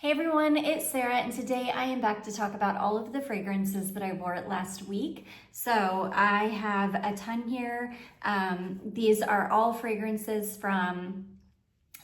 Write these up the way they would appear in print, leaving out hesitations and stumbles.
Hey everyone, it's Sarah, and today I am back to talk about all of the fragrances that I wore last week. So I have a ton here. These are all fragrances from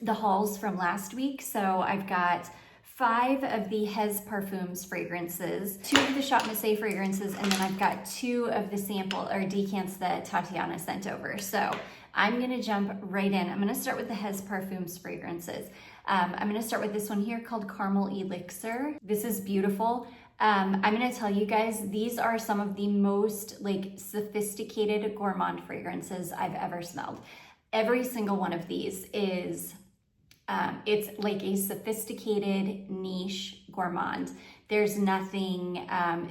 the hauls from last week. So I've got 5 of the Hez Parfums fragrances, 2 of the Shop Missé fragrances, and then I've got 2 of the sample or decants that Tatiana sent over. So I'm gonna jump right in. I'm gonna start with the Hez Parfums fragrances. I'm gonna start with this one here called Caramel Elixir. This is beautiful. I'm gonna tell you guys, these are some of the most sophisticated gourmand fragrances I've ever smelled. Every single one of these is, it's like a sophisticated niche gourmand. There's nothing,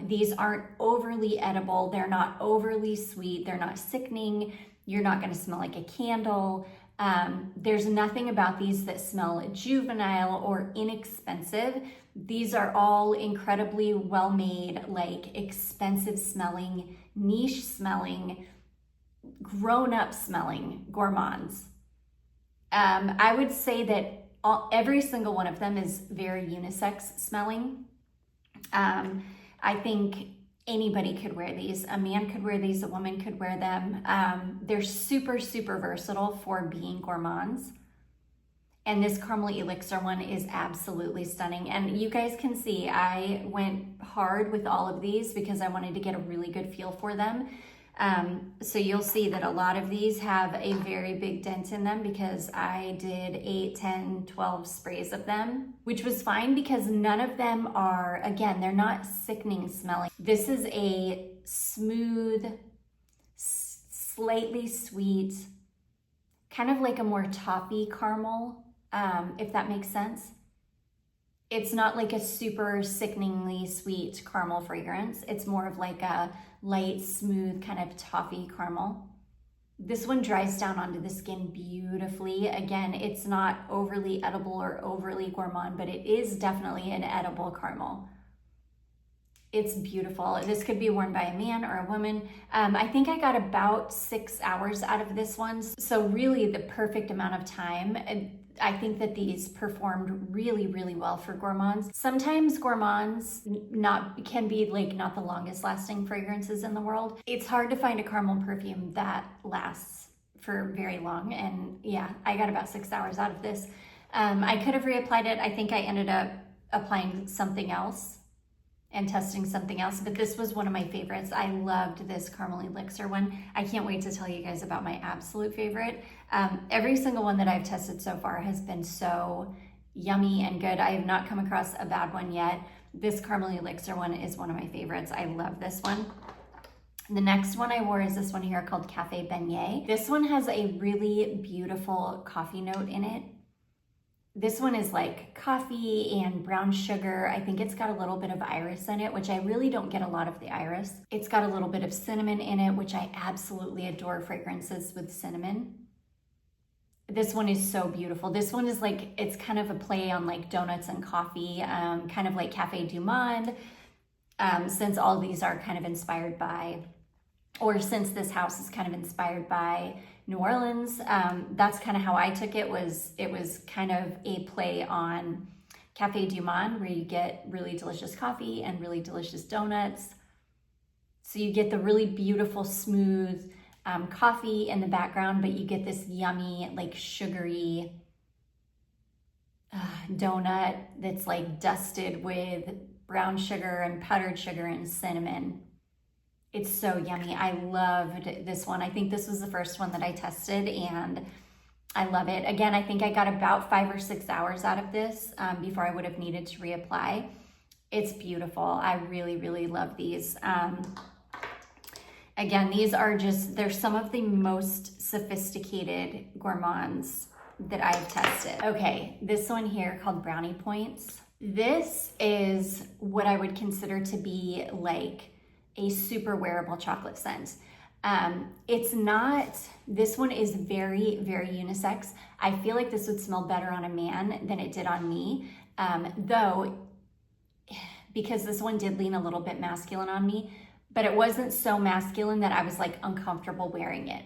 these aren't overly edible. They're not overly sweet. They're not sickening. You're not gonna smell like a candle. There's nothing about these that smell juvenile or inexpensive. These are all incredibly well-made, expensive smelling, niche smelling, grown-up smelling gourmands. I would say that every single one of them is very unisex smelling. I think anybody could wear these. A man could wear these, a woman could wear them. They're super, super versatile for being gourmands. And this Caramel Elixir one is absolutely stunning. And you guys can see I went hard with all of these because I wanted to get a really good feel for them. So you'll see that a lot of these have a very big dent in them because I did 8, 10, 12 sprays of them, which was fine because none of them are, again, they're not sickening smelling. This is a smooth, slightly sweet, kind of like a more toffee caramel, if that makes sense. It's not like a super sickeningly sweet caramel fragrance. It's more of like a light, smooth kind of toffee caramel. This one dries down onto the skin beautifully. Again, it's not overly edible or overly gourmand, but it is definitely an edible caramel. It's beautiful. This could be worn by a man or a woman. I think I got about 6 hours out of this one. So really the perfect amount of time. I think that these performed really, really well for gourmands. Sometimes gourmands can be not the longest lasting fragrances in the world. It's hard to find a caramel perfume that lasts for very long. And yeah, I got about 6 hours out of this. I could have reapplied it. I think I ended up applying something else and testing something else, but this was one of my favorites. I loved this Caramel Elixir one. I can't wait to tell you guys about my absolute favorite. Every single one that I've tested so far has been so yummy and good. I have not come across a bad one yet. This Caramel Elixir one is one of my favorites. I love this one. The next one I wore is this one here called Cafe Beignet. This one has a really beautiful coffee note in it. This one is like coffee and brown sugar. I think it's got a little bit of iris in it, which I really don't get a lot of the iris. It's got a little bit of cinnamon in it, which I absolutely adore fragrances with cinnamon. This one is so beautiful. This one is it's kind of a play on donuts and coffee, kind of like Cafe du Monde, since all these are kind of inspired by, or since this house is kind of inspired by New Orleans. That's kind of how I took it. It was kind of a play on Cafe du Monde, where you get really delicious coffee and really delicious donuts. So you get the really beautiful, smooth coffee in the background, but you get this yummy, sugary donut that's dusted with brown sugar and powdered sugar and cinnamon. It's so yummy. I loved this one. I think this was the first one that I tested and I love it. Again, I think I got about 5 or 6 hours out of this before I would have needed to reapply. It's beautiful. I really, really love these. Again, these are they're some of the most sophisticated gourmands that I've tested. Okay, this one here called Brownie Points. This is what I would consider to be a super wearable chocolate scent. It's not, this one is very, very unisex. I feel like this would smell better on a man than it did on me, though, because this one did lean a little bit masculine on me, but it wasn't so masculine that I was uncomfortable wearing it.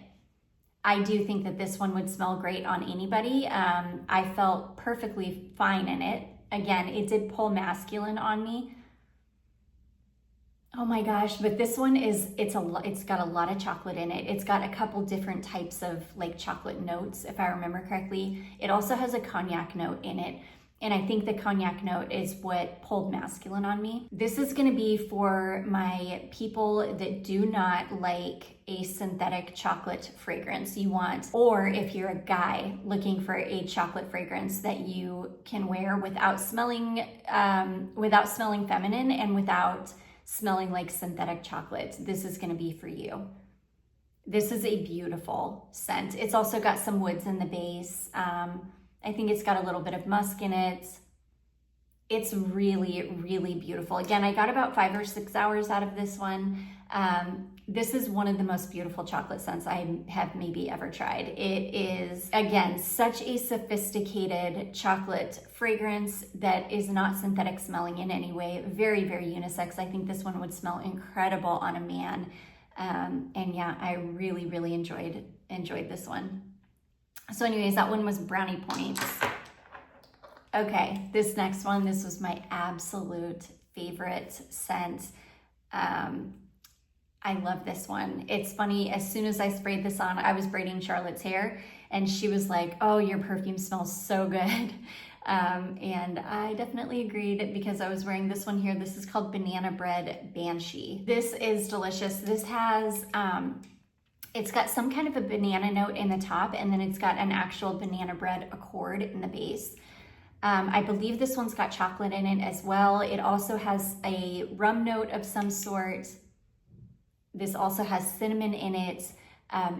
I do think that this one would smell great on anybody. I felt perfectly fine in it. Again, it did pull masculine on me. Oh my gosh, but this one it's got a lot of chocolate in it. It's got a couple different types of like chocolate notes, if I remember correctly. It also has a cognac note in it. And I think the cognac note is what pulled masculine on me. This is gonna be for my people that do not like a synthetic chocolate fragrance you want, or if you're a guy looking for a chocolate fragrance that you can wear without smelling feminine and without smelling like synthetic chocolate. This is gonna be for you. This is a beautiful scent. It's also got some woods in the base. I think it's got a little bit of musk in it. It's really, really beautiful. Again, I got about 5 or 6 hours out of this one. This is one of the most beautiful chocolate scents I have maybe ever tried. It is, again, such a sophisticated chocolate fragrance that is not synthetic smelling in any way. Very, very unisex. I think this one would smell incredible on a man. And yeah, I really, really enjoyed this one. So anyways, that one was Brownie Points. Okay, this next one, this was my absolute favorite scent. I love this one. It's funny, as soon as I sprayed this on, I was braiding Charlotte's hair and she was like, oh, your perfume smells so good. And I definitely agreed because I was wearing this one here. This is called Banana Bread Banshee. This is delicious. This has, it's got some kind of a banana note in the top, and then it's got an actual banana bread accord in the base. I believe this one's got chocolate in it as well. It also has a rum note of some sort. This also has cinnamon in it.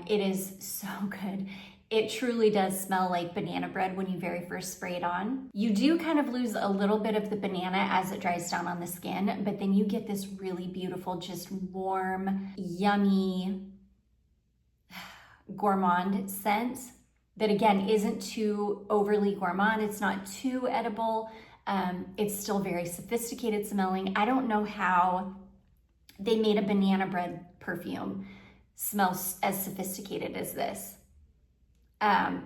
It is so good. It truly does smell like banana bread when you very first spray it on. You do kind of lose a little bit of the banana as it dries down on the skin, but then you get this really beautiful, just warm, yummy, gourmand scent that again isn't too overly gourmand. It's not too edible. It's still very sophisticated smelling. I don't know how they made a banana bread perfume smell as sophisticated as this.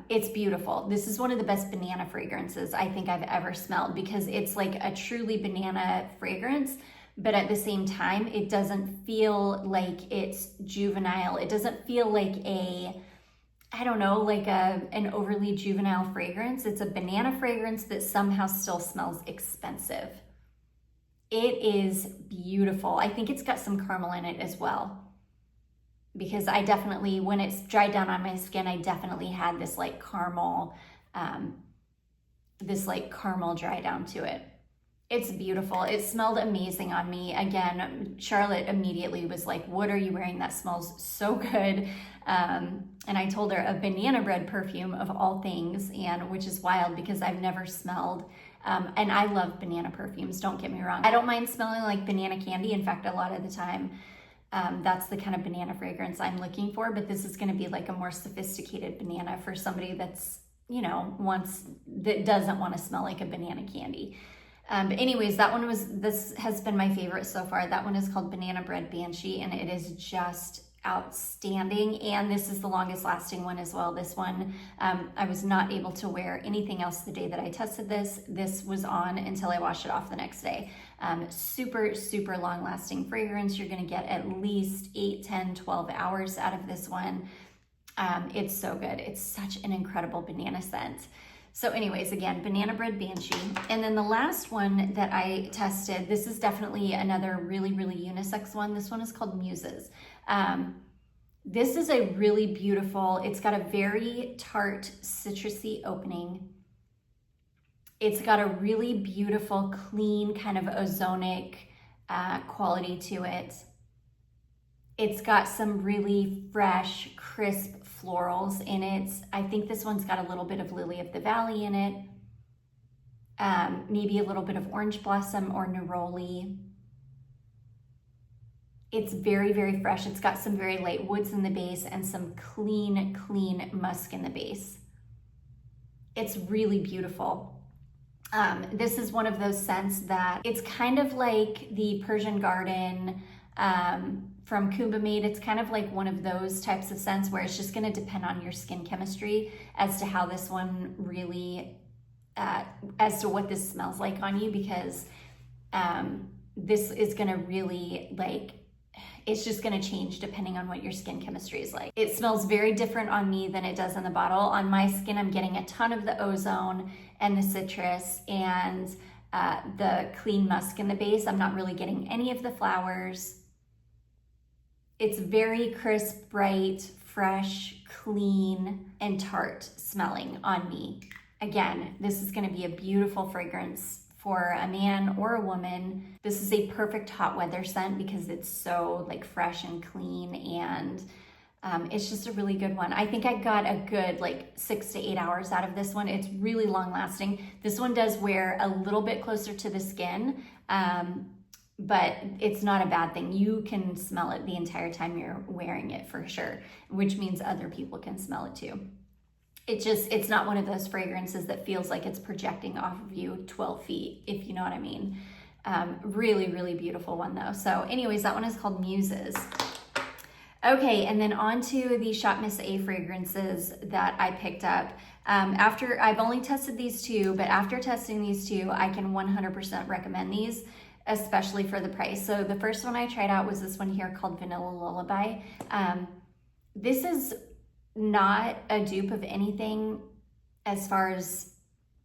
It's beautiful. This is one of the best banana fragrances I think I've ever smelled because it's like a truly banana fragrance, but at the same time, it doesn't feel like it's juvenile. It doesn't feel like an overly juvenile fragrance. It's a banana fragrance that somehow still smells expensive. It is beautiful. I think it's got some caramel in it as well, because I definitely, when it's dried down on my skin, I definitely had this like caramel dry down to it. It's beautiful. It smelled amazing on me. Again, Charlotte immediately was like, what are you wearing? That smells so good. And I told her a banana bread perfume of all things, and which is wild because I've never smelled, and I love banana perfumes, don't get me wrong. I don't mind smelling like banana candy. In fact, a lot of the time, that's the kind of banana fragrance I'm looking for, but this is gonna be like a more sophisticated banana for somebody that's, that doesn't wanna smell like a banana candy. But anyways, this has been my favorite so far. That one is called Banana Bread Banshee, and it is just outstanding. And this is the longest lasting one as well. This one, I was not able to wear anything else the day that I tested this. This was on until I washed it off the next day. Super, super long lasting fragrance. You're gonna get at least 8, 10, 12 hours out of this one. It's so good. It's such an incredible banana scent. So anyways, again, Banana Bread Banshee. And then the last one that I tested, this is definitely another really, really unisex one. This one is called Muses. This is a really beautiful, it's got a very tart, citrusy opening. It's got a really beautiful, clean, kind of ozonic quality to it. It's got some really fresh, crisp florals in it. I think this one's got a little bit of Lily of the Valley in it. Maybe a little bit of orange blossom or neroli. It's very, very fresh. It's got some very light woods in the base and some clean, clean musk in the base. It's really beautiful. This is one of those scents that it's kind of like the Persian Garden from Kuba Made. It's kind of like one of those types of scents where it's just going to depend on your skin chemistry as to how this one really as to what this smells like on you, because this is gonna really it's just gonna change depending on what your skin chemistry is like. It smells very different on me than it does in the bottle. On my skin, I'm getting a ton of the ozone and the citrus and the clean musk in the base. I'm not really getting any of the flowers. It's very crisp, bright, fresh, clean, and tart smelling on me. Again, this is gonna be a beautiful fragrance for a man or a woman. This is a perfect hot weather scent because it's so fresh and clean, and it's just a really good one. I think I got a good 6 to 8 hours out of this one. It's really long lasting. This one does wear a little bit closer to the skin, but it's not a bad thing. You can smell it the entire time you're wearing it for sure, which means other people can smell it too. It's not one of those fragrances that feels like it's projecting off of you 12 feet, if you know what I mean. Really, really beautiful one though. So anyways, that one is called Muses. Okay, and then on to the Shop Miss A fragrances that I picked up. After I've only tested these two, but after testing these two, I can 100% recommend these, especially for the price. So the first one I tried out was this one here called Vanilla Lullaby. This is not a dupe of anything, as far as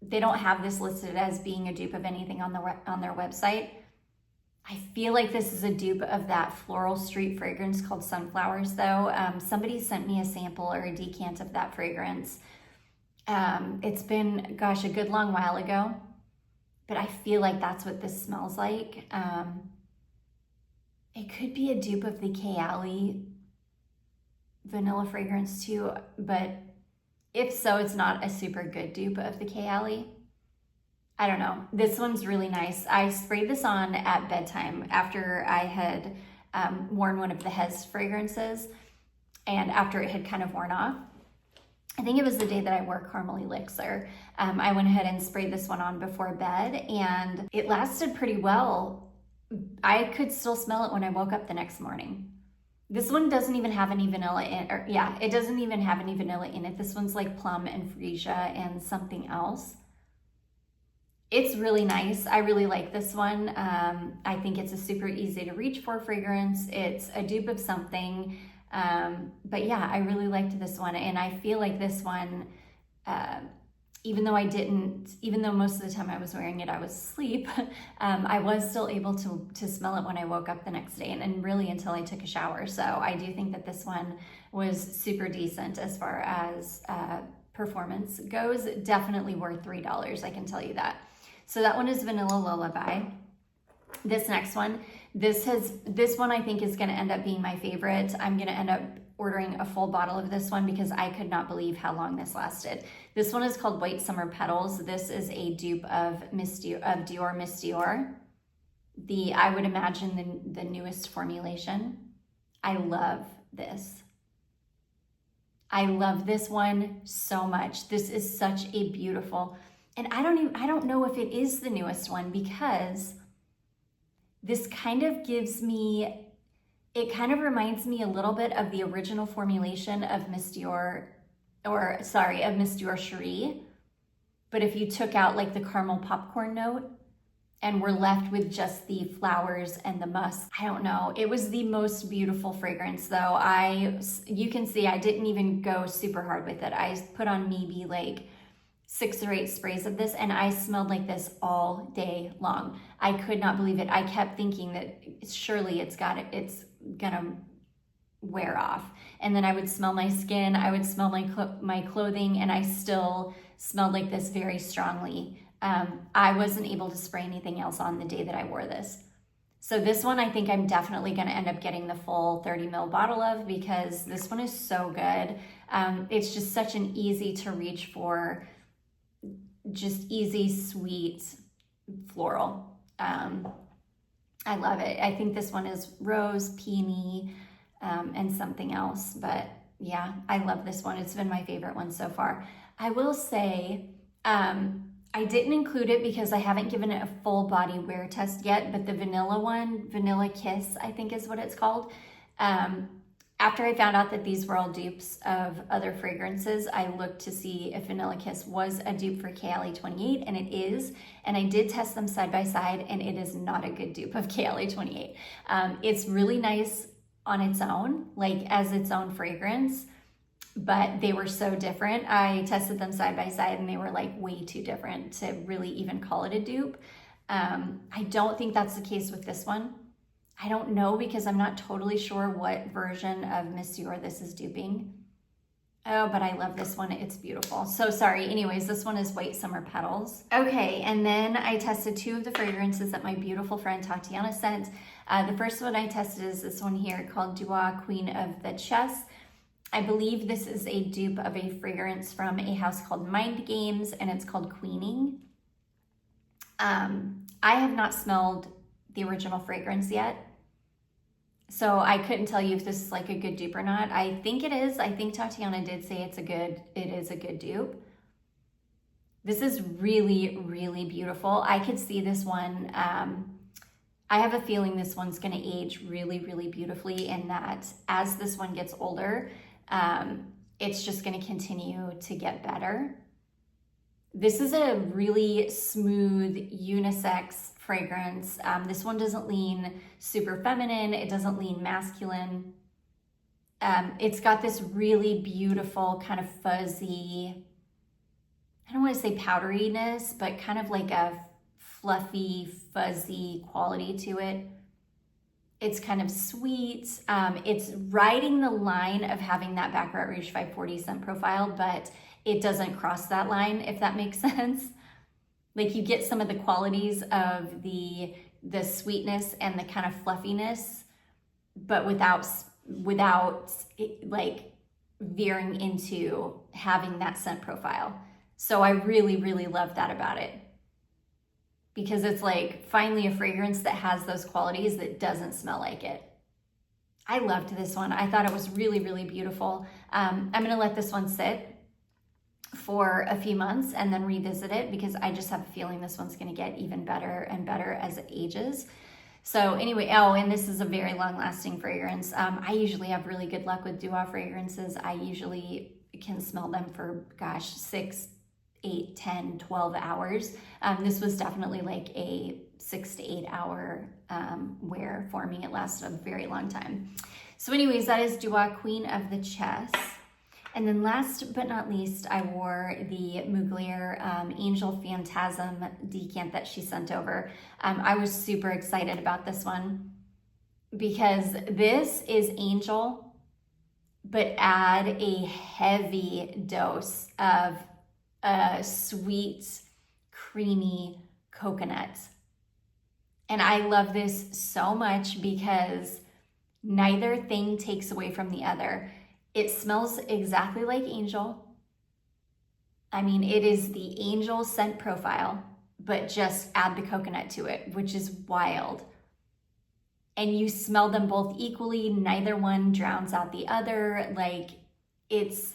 they don't have this listed as being a dupe of anything on their website. I feel like this is a dupe of that floral street fragrance called Sunflowers though. Somebody sent me a sample or a decant of that fragrance. It's been, gosh, a good long while ago, but I feel like that's what this smells like. It could be a dupe of the Kayali vanilla fragrance too, but if so, it's not a super good dupe of the Kayali. I don't know. This one's really nice. I sprayed this on at bedtime after I had worn one of the Hez fragrances, and after it had kind of worn off. I think it was the day that I wore Caramel Elixir. I went ahead and sprayed this one on before bed, and it lasted pretty well. I could still smell it when I woke up the next morning. This one doesn't even have any vanilla in, or yeah, it doesn't even have any vanilla in it. This one's like plum and freesia and something else. It's really nice. I really like this one. I think it's a super easy to reach for fragrance. It's a dupe of something. But yeah, I really liked this one. And I feel like this one, even though most of the time I was wearing it, I was asleep, I was still able to smell it when I woke up the next day, and really until I took a shower. So I do think that this one was super decent as far as performance goes. Definitely worth $3, I can tell you that. So that one is Vanilla Lullaby. This next one, this one I think is gonna end up being my favorite. I'm gonna end up ordering a full bottle of this one because I could not believe how long this lasted. This one is called White Summer Petals. This is a dupe of Dior Miss Dior. I would imagine the newest formulation. I love this. I love this one so much. This is such a beautiful, and I don't know if it is the newest one, because this kind of gives me, it kind of reminds me a little bit of the original formulation of Miss Dior, of Miss Dior Cherie. But if you took out like the caramel popcorn note and were left with just the flowers and the musk, I don't know. It was the most beautiful fragrance though. You can see I didn't even go super hard with it. I put on maybe like 6 or 8 sprays of this, and I smelled like this all day long. I could not believe it. I kept thinking that surely it's gonna wear off. And then I would smell my skin, I would smell my clothing, and I still smelled like this very strongly. I wasn't able to spray anything else on the day that I wore this. So this one I think I'm definitely gonna end up getting the full 30 ml bottle of, because this one is so good. It's just such an easy to reach for, just easy, sweet floral. I love it. I think this one is rose, peony, and something else. But yeah, I love this one. It's been my favorite one so far. I will say, I didn't include it because I haven't given it a full body wear test yet, but the vanilla one, Vanilla Kiss, I think is what it's called. After I found out that these were all dupes of other fragrances, I looked to see if Vanilla Kiss was a dupe for KLA28, and it is. And I did test them side by side, and it is not a good dupe of KLA28. It's really nice on its own, like as its own fragrance, but they were so different. I tested them side by side, and they were like way too different to really even call it a dupe. I don't think that's the case with this one. I don't know, because I'm not totally sure what version of Miss Dior this is duping. Oh, but I love this one. It's beautiful. So sorry. Anyways, this one is White Summer Petals. Okay, and then I tested 2 of the fragrances that my beautiful friend Tatiana sent. The first one I tested is this one here called Dua Queen of the Chess. I believe this is a dupe of a fragrance from a house called Mind Games, and it's called Queening. I have not smelled the original fragrance yet, so I couldn't tell you if this is like a good dupe or not. I think it is. I think Tatiana did say it is a good dupe. This is really, really beautiful. I could see this one. I have a feeling this one's going to age really, really beautifully, and that as this one gets older, it's just going to continue to get better. This is a really smooth unisex fragrance. This one doesn't lean super feminine. It doesn't lean masculine. It's got this really beautiful kind of fuzzy, I don't want to say powderiness, but kind of like a fluffy, fuzzy quality to it. It's kind of sweet. It's riding the line of having that Baccarat Rouge 540 scent profile, but it doesn't cross that line, if that makes sense. Like, you get some of the qualities of the sweetness and the kind of fluffiness, but without like veering into having that scent profile. So I really, really love that about it, because it's like finally a fragrance that has those qualities that doesn't smell like it. I loved this one. I thought it was really, really beautiful. I'm gonna let this one sit for a few months and then revisit it, because I just have a feeling this one's gonna get even better and better as it ages. So anyway, oh, and this is a very long lasting fragrance. I usually have really good luck with Dua fragrances. I usually can smell them for, gosh, 6, 8, 10, 12 hours. This was definitely like a 6 to 8 hour wear for me. It lasted a very long time. So anyways, that is Dua Queen of the Chess. And then last but not least, I wore the Mugler Angel Phantasm decant that she sent over. I was super excited about this one, because this is Angel, but add a heavy dose of sweet, creamy coconut. And I love this so much, because neither thing takes away from the other. It smells exactly like Angel. I mean, it is the Angel scent profile, but just add the coconut to it, which is wild. And you smell them both equally. Neither one drowns out the other. Like, it's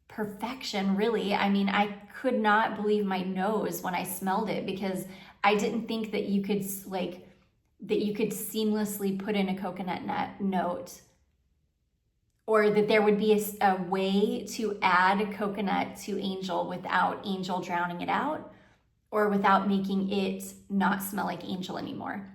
perfection, really. I mean, I could not believe my nose when I smelled it, because I didn't think that you could seamlessly put in a coconut nut note, or that there would be a way to add coconut to Angel without Angel drowning it out, or without making it not smell like Angel anymore.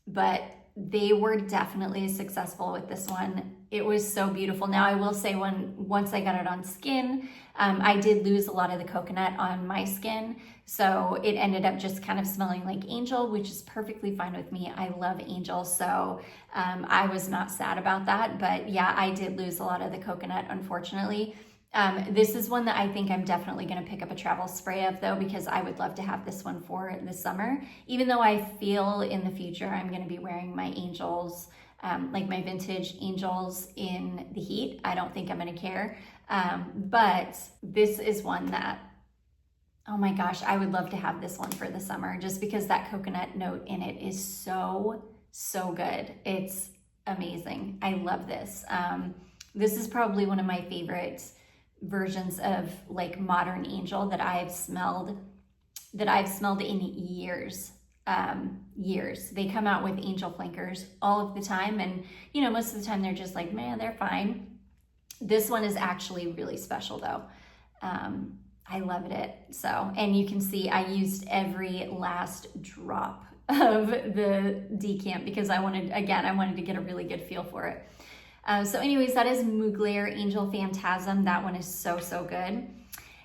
But they were definitely successful with this one. It was so beautiful. Now, I will say, once I got it on skin, I did lose a lot of the coconut on my skin. So it ended up just kind of smelling like Angel, which is perfectly fine with me. I love Angel, so I was not sad about that. But yeah, I did lose a lot of the coconut, unfortunately. This is one that I think I'm definitely going to pick up a travel spray of, though, because I would love to have this one for the summer, even though I feel in the future I'm going to be wearing my Angels, like my vintage Angels, in the heat. I don't think I'm going to care. But this is one that, oh my gosh, I would love to have this one for the summer, just because that coconut note in it is so, so good. It's amazing. I love this. This is probably one of my favorite versions of like modern Angel that I've smelled in years. years. They come out with Angel flankers all of the time, and you know, most of the time they're just like, man, they're fine. This one is actually really special though. I loved it. So, and you can see I used every last drop of the decant because I wanted to get a really good feel for it. So anyways, that is Mugler Angel Fantasm. That one is so, so good.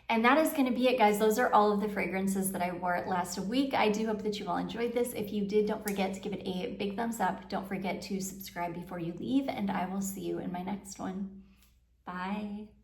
And that is going to be it, guys. Those are all of the fragrances that I wore last week. I do hope that you all enjoyed this. If you did, don't forget to give it a big thumbs up. Don't forget to subscribe before you leave, and I will see you in my next one. Bye.